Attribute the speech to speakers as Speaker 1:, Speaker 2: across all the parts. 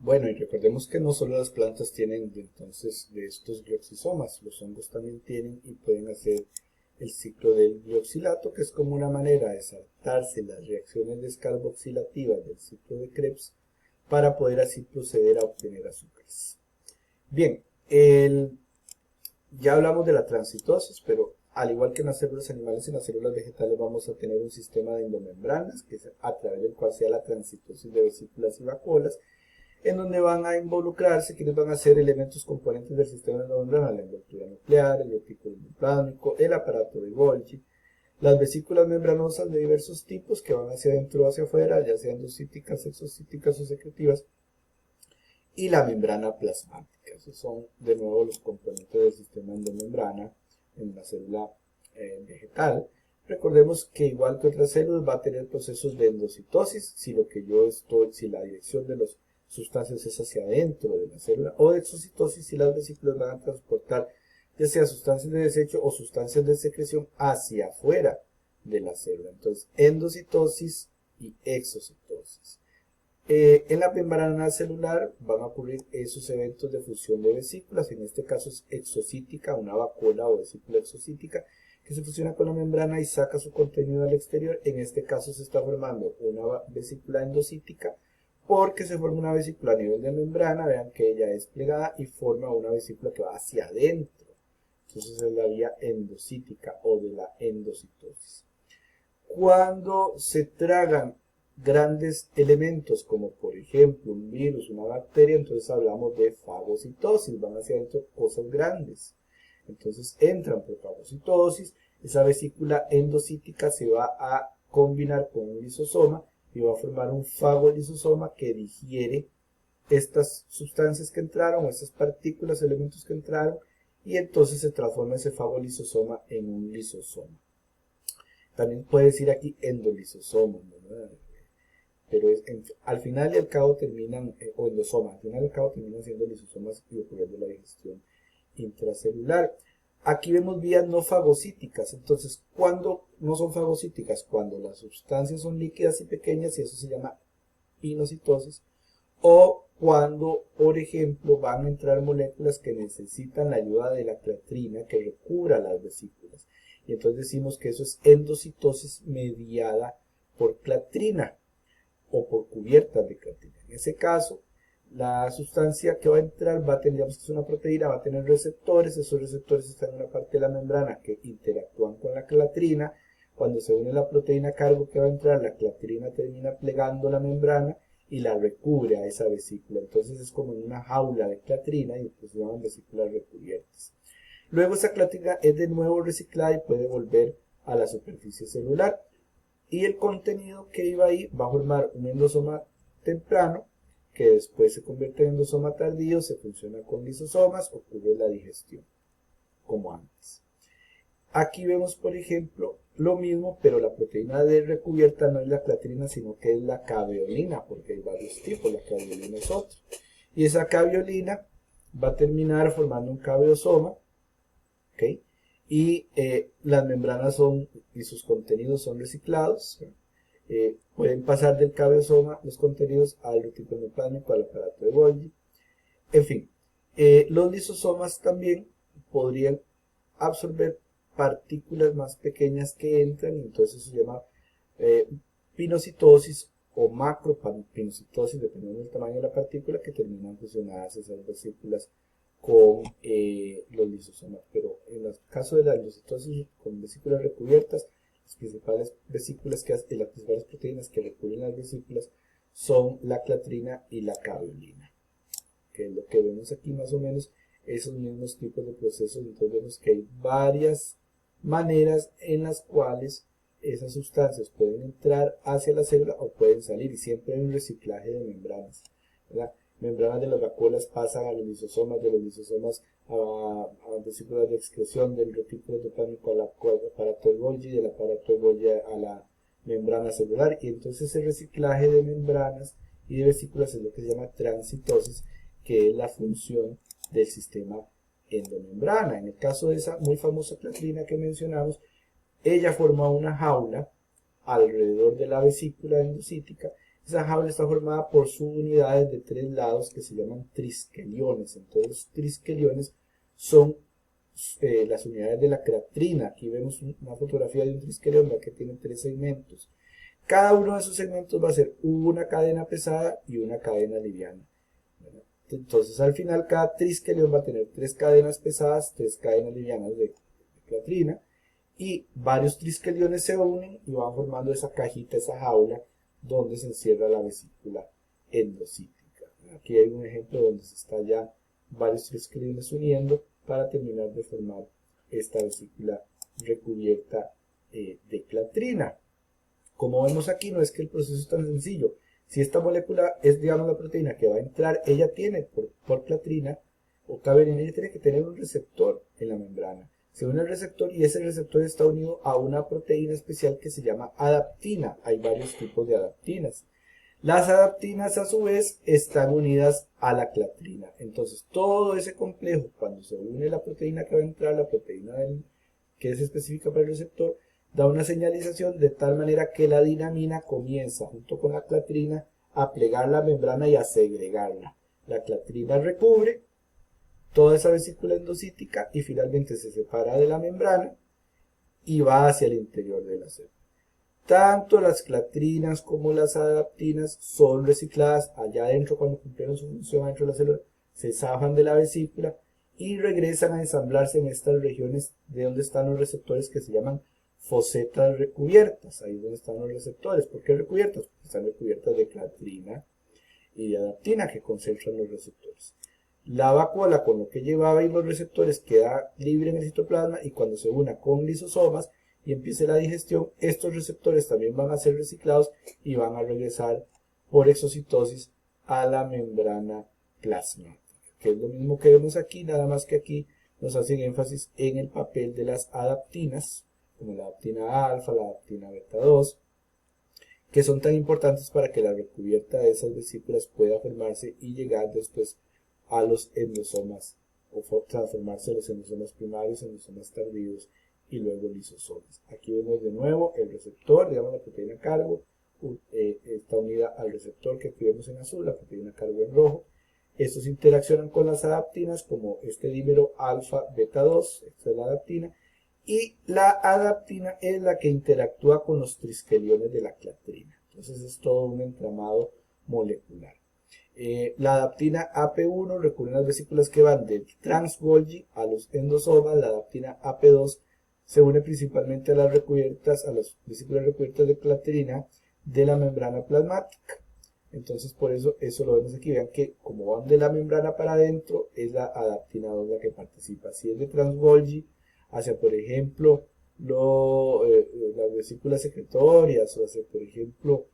Speaker 1: Bueno, y recordemos que no solo las plantas tienen entonces de estos glioxisomas, los hongos también tienen y pueden hacer el ciclo del glioxilato, que es como una manera de saltarse las reacciones descarboxilativas del ciclo de Krebs para poder así proceder a obtener azúcares. Bien, ya hablamos de la transitosis, pero al igual que en las células animales, en las células vegetales vamos a tener un sistema de endomembranas, que es a través del cual se da la transitosis de vesículas y vacuolas, en donde van a involucrarse, quienes van a ser elementos componentes del sistema endomembranal, la envoltura nuclear, el retículo endoplasmático, el aparato de Golgi, las vesículas membranosas de diversos tipos que van hacia adentro o hacia afuera, ya sean endocíticas, exocíticas o secretivas, y la membrana plasmática. Esos son de nuevo los componentes del sistema endomembrana en la célula vegetal. Recordemos que igual que otras células va a tener procesos de endocitosis si la dirección de las sustancias es hacia adentro de la célula, o de exocitosis si las vesículas van a transportar ya sea sustancias de desecho o sustancias de secreción hacia afuera de la célula. Entonces, endocitosis y exocitosis. En la membrana celular van a ocurrir esos eventos de fusión de vesículas, en este caso es exocítica, una vacuola o vesícula exocítica, que se fusiona con la membrana y saca su contenido al exterior. En este caso se está formando una vesícula endocítica, porque se forma una vesícula a nivel de membrana, vean que ella es plegada y forma una vesícula que va hacia adentro. Entonces es la vía endocítica o de la endocitosis. Cuando se tragan grandes elementos como por ejemplo un virus, una bacteria, entonces hablamos de fagocitosis, van hacia adentro cosas grandes. Entonces entran por fagocitosis, esa vesícula endocítica se va a combinar con un lisosoma y va a formar un fagolisosoma que digiere estas sustancias que entraron, estas partículas, elementos que entraron, y entonces se transforma ese fagolisosoma en un lisosoma. También puede decir aquí endolisosoma, ¿verdad? Pero al final y al cabo terminan, o endosomas, al final y al cabo terminan siendo lisosomas y ocurriendo la digestión intracelular. Aquí vemos vías no fagocíticas. Entonces, ¿cuándo no son fagocíticas? Cuando las sustancias son líquidas y pequeñas, y eso se llama pinocitosis, o cuando, por ejemplo, van a entrar moléculas que necesitan la ayuda de la clatrina que recubra las vesículas. Y entonces decimos que eso es endocitosis mediada por clatrina o por cubiertas de clatrina. En ese caso, la sustancia que va a entrar va a tener, digamos que es una proteína, va a tener receptores, esos receptores están en una parte de la membrana que interactúan con la clatrina. Cuando se une la proteína cargo que va a entrar, la clatrina termina plegando la membrana y la recubre a esa vesícula. Entonces es como en una jaula de clatrina y pues se llaman vesículas recubiertas. Luego esa clatrina es de nuevo reciclada y puede volver a la superficie celular. Y el contenido que iba ahí va a formar un endosoma temprano, que después se convierte en endosoma tardío, se fusiona con lisosomas, ocurre la digestión, como antes. Aquí vemos, por ejemplo, lo mismo, pero la proteína D recubierta no es la clatrina, sino que es la caveolina, porque hay varios tipos, la caveolina es otro. Y esa caveolina va a terminar formando un caveosoma, ¿ok? Y las membranas y sus contenidos son reciclados. Pueden pasar del cabeosoma los contenidos al retículo endoplasmático, al aparato de Golgi. En fin, los lisosomas también podrían absorber partículas más pequeñas que entran, y entonces eso se llama pinocitosis o macropinocitosis, dependiendo del tamaño de la partícula, que terminan fusionadas esas vesículas con los lisosomas. Pero en el caso de la endocitosis con vesículas recubiertas, las principales vesículas las principales proteínas que recubren las vesículas son la clatrina y la caveolina, que es lo que vemos aquí más o menos, esos mismos tipos de procesos. Entonces vemos que hay varias maneras en las cuales esas sustancias pueden entrar hacia la célula o pueden salir, y siempre hay un reciclaje de membranas, ¿verdad? Membranas de las vacuolas pasan a los lisosomas, de los lisosomas a vesículas de excreción, del retículo endoplasmático al aparato de Golgi, del aparato de Golgi a la membrana celular, y entonces ese reciclaje de membranas y de vesículas es lo que se llama transitosis, que es la función del sistema endomembrana. En el caso de esa muy famosa clatrina que mencionamos, ella forma una jaula alrededor de la vesícula endocítica, Esa jaula está formada por subunidades de 3 lados que se llaman triskeliones. Entonces los triskeliones son las unidades de la creatrina. Aquí vemos una fotografía de un triskelion que tiene 3 segmentos. Cada uno de esos segmentos va a ser una cadena pesada y una cadena liviana. Entonces al final cada triskelion va a tener 3 cadenas pesadas, 3 cadenas livianas de creatrina, y varios triskeliones se unen y van formando esa cajita, esa jaula donde se encierra la vesícula endocítica. Aquí hay un ejemplo donde se está ya varios triskeliones uniendo para terminar de formar esta vesícula recubierta de clatrina. Como vemos aquí, no es que el proceso es tan sencillo. Si esta molécula es, digamos, la proteína que va a entrar, ella tiene por clatrina o caberina, ella tiene que tener un receptor en la membrana. Se une al receptor y ese receptor está unido a una proteína especial que se llama adaptina. Hay varios tipos de adaptinas. Las adaptinas a su vez están unidas a la clatrina. Entonces todo ese complejo, cuando se une la proteína que va a entrar, la proteína que es específica para el receptor, da una señalización de tal manera que la dinamina comienza junto con la clatrina a plegar la membrana y a segregarla. La clatrina recubre toda esa vesícula endocítica y finalmente se separa de la membrana y va hacia el interior de la célula. Tanto las clatrinas como las adaptinas son recicladas allá adentro cuando cumplieron su función dentro de la célula, se zafan de la vesícula y regresan a ensamblarse en estas regiones de donde están los receptores que se llaman fosetas recubiertas. Ahí es donde están los receptores. ¿Por qué recubiertas? Porque están recubiertas de clatrina y de adaptina que concentran los receptores. La vacuola con lo que llevaba y los receptores queda libre en el citoplasma y cuando se una con lisosomas y empiece la digestión, estos receptores también van a ser reciclados y van a regresar por exocitosis a la membrana plasmática, que es lo mismo que vemos aquí, nada más que aquí nos hacen énfasis en el papel de las adaptinas, como la adaptina alfa, la adaptina beta 2, que son tan importantes para que la recubierta de esas vesículas pueda formarse y llegar después a los endosomas o transformarse los endosomas primarios, endosomas tardíos y luego lisosomas. Aquí vemos de nuevo el receptor, digamos la proteína cargo, está unida al receptor que aquí vemos en azul, la proteína cargo en rojo. Estos interaccionan con las adaptinas como este dímero alfa beta 2, esta es la adaptina, y la adaptina es la que interactúa con los triskeliones de la clatrina. Entonces es todo un entramado molecular. La adaptina AP1 recubre las vesículas que van del trans-Golgi a los endosomas. La adaptina AP2 se une principalmente a las vesículas recubiertas de clatrina de la membrana plasmática. Entonces por eso lo vemos aquí. Vean que como van de la membrana para adentro, es la adaptina 2 la que participa. Si es de trans-Golgi hacia, por ejemplo, las vesículas secretorias o hacia, por ejemplo,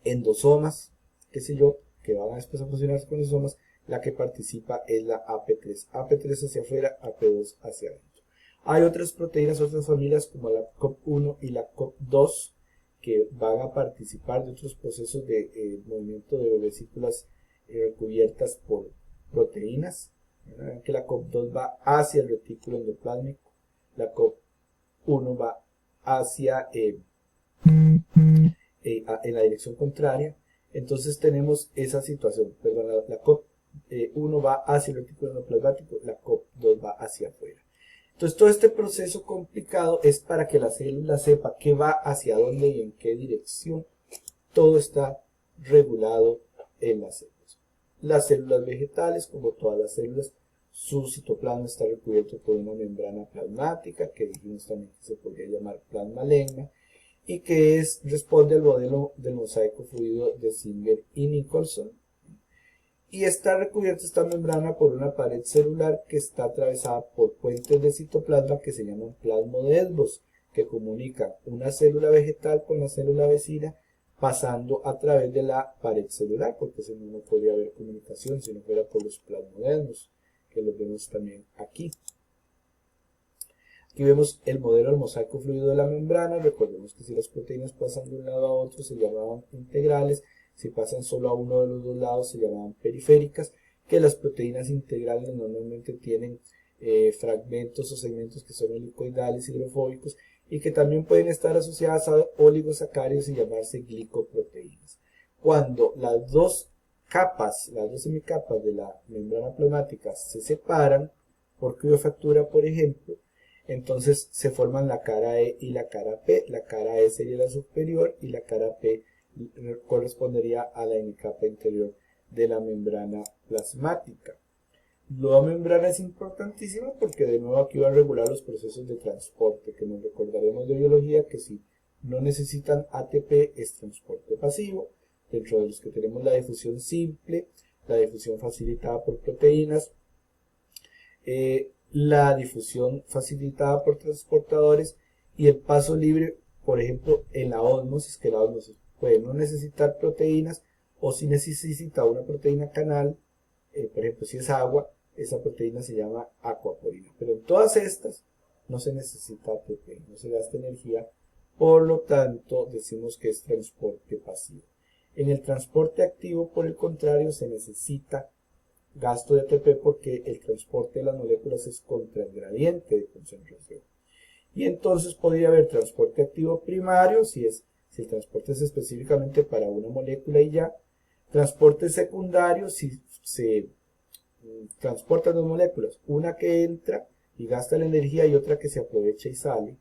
Speaker 1: endosomas, qué sé yo, que van después a fusionarse con endosomas, la que participa es la AP3. AP3 hacia afuera, AP2 hacia adentro. Hay otras proteínas, otras familias como la COP1 y la COP2 que van a participar de otros procesos de movimiento de vesículas recubiertas por proteínas. Ven que la COP2 va hacia el retículo endoplásmico, la COP1 va hacia en la dirección contraria. Entonces tenemos esa situación, perdón, la COP1 va hacia el retículo endoplasmático, la COP2 va hacia afuera. Entonces todo este proceso complicado es para que la célula sepa qué va hacia dónde y en qué dirección. Todo está regulado en las células. Las células vegetales, como todas las células, su citoplasma está recubierto por una membrana plasmática, que dijimos también que se podría llamar plasmalegma, y que responde al modelo del mosaico fluido de Singer y Nicholson. Y está recubierta esta membrana por una pared celular que está atravesada por puentes de citoplasma que se llaman plasmodesmos, que comunican una célula vegetal con la célula vecina pasando a través de la pared celular, porque si no, no podría haber comunicación si no fuera por los plasmodesmos, que los vemos también aquí. Aquí vemos el modelo del mosaico fluido de la membrana. Recordemos que si las proteínas pasan de un lado a otro se llamaban integrales, si pasan solo a uno de los dos lados se llamaban periféricas, que las proteínas integrales normalmente tienen fragmentos o segmentos que son helicoidales, hidrofóbicos, y que también pueden estar asociadas a oligosacáridos y llamarse glicoproteínas. Cuando las dos semicapas de la membrana plasmática se separan por criofractura, por ejemplo, entonces se forman la cara E y la cara P. La cara E sería la superior y la cara P correspondería a la hemicapa interior de la membrana plasmática. La membrana es importantísima porque de nuevo aquí va a regular los procesos de transporte, que nos recordaremos de biología que si no necesitan ATP es transporte pasivo, dentro de los que tenemos la difusión simple, la difusión facilitada por proteínas, la difusión facilitada por transportadores y el paso libre, por ejemplo, en la ósmosis, que la ósmosis puede no necesitar proteínas o si necesita una proteína canal, por ejemplo, si es agua, esa proteína se llama aquaporina. Pero en todas estas no se necesita ATP, no se gasta energía, por lo tanto decimos que es transporte pasivo. En el transporte activo, por el contrario, se necesita gasto de ATP porque el transporte de las moléculas es contra el gradiente de concentración. Y entonces podría haber transporte activo primario, si el transporte es específicamente para una molécula y ya. Transporte secundario, si se transportan dos moléculas, una que entra y gasta la energía y otra que se aprovecha y sale.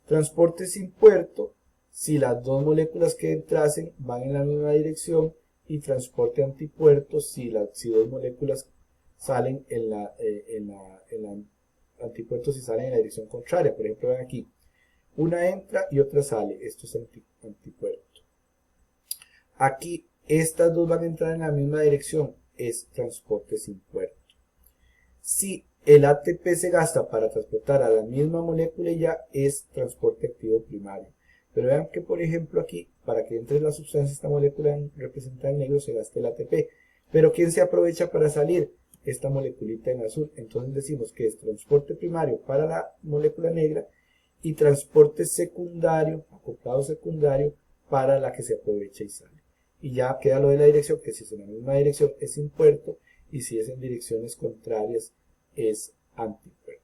Speaker 1: Transporte sin puerto, si las dos moléculas que entrasen van en la misma dirección, y transporte antipuerto si dos moléculas salen en la antipuerto si salen en la dirección contraria. Por ejemplo, ven aquí, una entra y otra sale, esto es antipuerto. Aquí estas dos van a entrar en la misma dirección, es transporte sin puerto. Si el ATP se gasta para transportar a la misma molécula y ya es transporte activo primario. Pero vean que, por ejemplo, aquí, para que entre la sustancia, esta molécula representada en negro, se gasta el ATP. Pero ¿quién se aprovecha para salir? Esta moleculita en azul. Entonces decimos que es transporte primario para la molécula negra y transporte secundario, acoplado secundario, para la que se aprovecha y sale. Y ya queda lo de la dirección, que si es en la misma dirección es sin puerto, y si es en direcciones contrarias es antipuerto.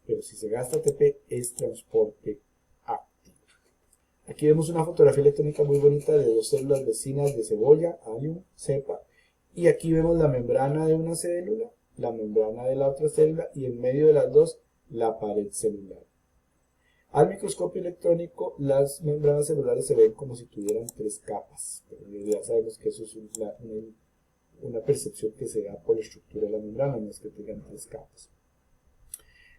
Speaker 1: Pero si se gasta ATP es transporte activo. Aquí vemos una fotografía electrónica muy bonita de dos células vecinas de cebolla, allium, cepa. Y aquí vemos la membrana de una célula, la membrana de la otra célula y en medio de las dos la pared celular. Al microscopio electrónico las membranas celulares se ven como si tuvieran tres capas, pero ya sabemos que eso es una percepción que se da por la estructura de la membrana, no es que tengan tres capas.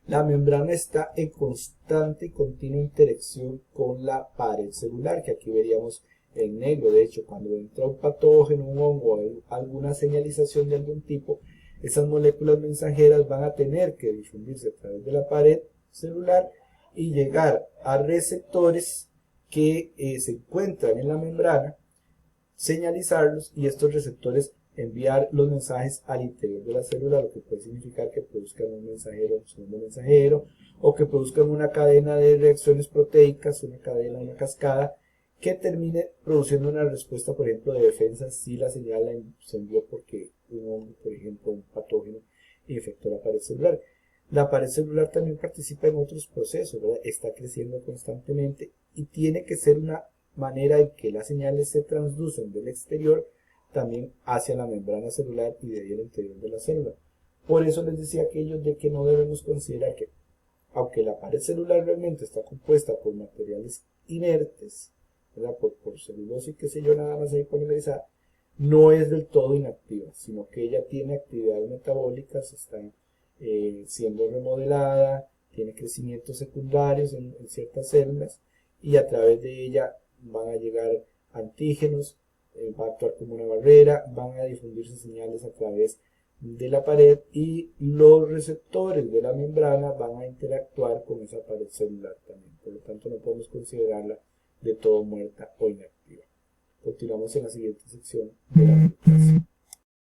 Speaker 1: La membrana está en constante y continua interacción con la pared celular, que aquí veríamos en negro. De hecho, cuando entra un patógeno, un hongo o alguna señalización de algún tipo, esas moléculas mensajeras van a tener que difundirse a través de la pared celular y llegar a receptores que se encuentran en la membrana, señalizarlos y estos receptores enviar los mensajes al interior de la célula, lo que puede significar que produzcan un mensajero, un segundo mensajero, o que produzcan una cadena de reacciones proteicas, una cascada, que termine produciendo una respuesta, por ejemplo, de defensa si la señal se envió porque un hongo, por ejemplo, un patógeno, infectó la pared celular. La pared celular también participa en otros procesos, ¿verdad? Está creciendo constantemente y tiene que ser una manera en que las señales se transducen del exterior también hacia la membrana celular y de ahí al interior de la célula. Por eso les decía aquellos de que no debemos considerar que, aunque la pared celular realmente está compuesta por materiales inertes, ¿verdad? Por celulosa y qué sé yo, nada más ahí polimerizada, no es del todo inactiva, sino que ella tiene actividades metabólicas, está siendo remodelada, tiene crecimientos secundarios en ciertas células y a través de ella van a llegar antígenos, va a actuar como una barrera, van a difundirse señales a través de la pared y los receptores de la membrana van a interactuar con esa pared celular también. Por lo tanto, no podemos considerarla de todo muerta o inactiva. Continuamos en la siguiente sección de la